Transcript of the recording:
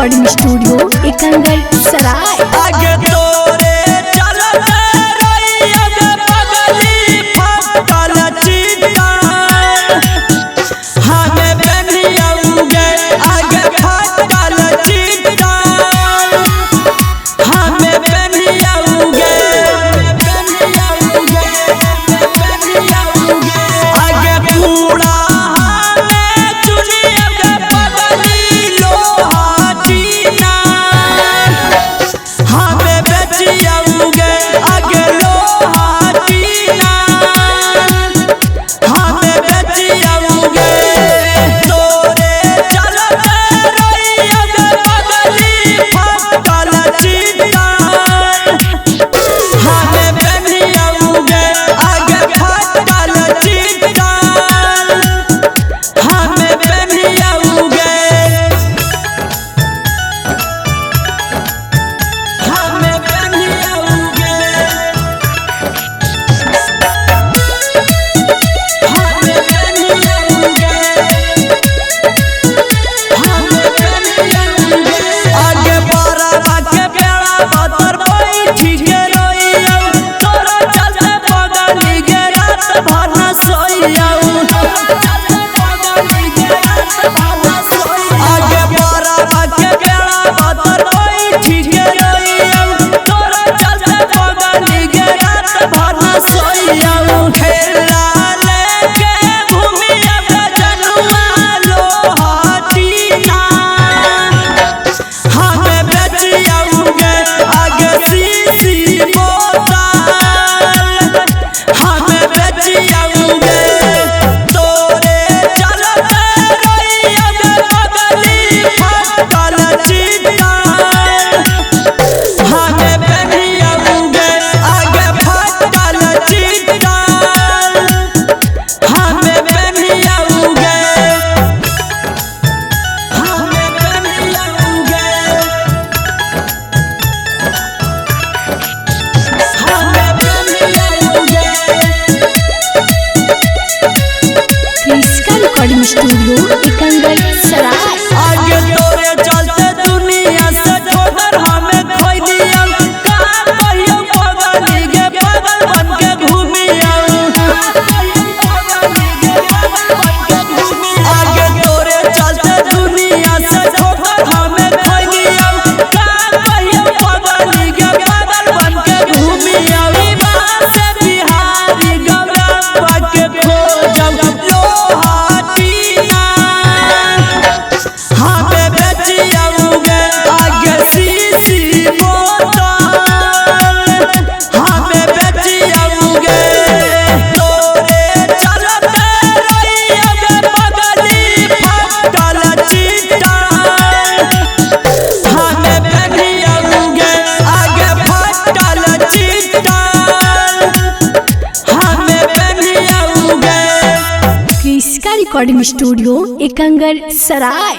Recording studio Ekangar सराय। आगे तोरे चलते रही आगे बगली फटल चितार हमें बनियाऊंगे आगे फटल चितार हमें बनियाऊंगे आगे पूरा हमें चुनिया बगली लोहा टीना हमें बचियाऊंगे आगे लोहा टीना हमें बचियाऊंगे तोरे चलते रही आगे बगली फटल चितार हमें बनियाऊंगे आगे फटल चितार हमें बनियाऊंगे हमें बनियाऊंगे हमें बनियाऊंगे हमें बनियाऊंगे आगे बड़ा आगे बेड़ा बतर बैठी के रोइया तोरा चलते बगली के रात भर न सोइया आगे बड़ा आगे बेड़ा बतर बैठी के रोइया तोरा चलते बगली के रात भर न सोइया खेला लेके घूमिया जनुआ लोहा टीना हमें बचियाऊंगे आगे सीसी बोतल हमें बचियाऊंगे तोरे चलते रही आगे बगली फटल चितार हमें बनियाऊंगे आगे फटल चितार हमें बनियाऊंगे हमें बनियाऊंगे हमें बनियाऊंगे क्रिस्का रिकॉर्डिंग स्टूडियो एकंगर सराय। आगे तोरे चलते दुनिया से ठोकर हमें खोई दिया कहाँ कहियो बगली के पागल बन के घूमिया आगे तोरे चलते दुनिया से ठोकर हमें खोई दिया कहाँ कहियो बगली के पागल बन के घूमिया विवाह से बिहारी गौरव के खोजब लोहा टीना हमें बचियाऊंगे आगे सीसी बोतल हमें बचियाऊंगे तोरे चलते रही आगे बगली फटल चितार हमें बनियाऊंगे आगे फटल चितार हमें बनियाऊंगे क्रिस्का रिकॉर्डिंग स्टूडियो एकंगर सराय।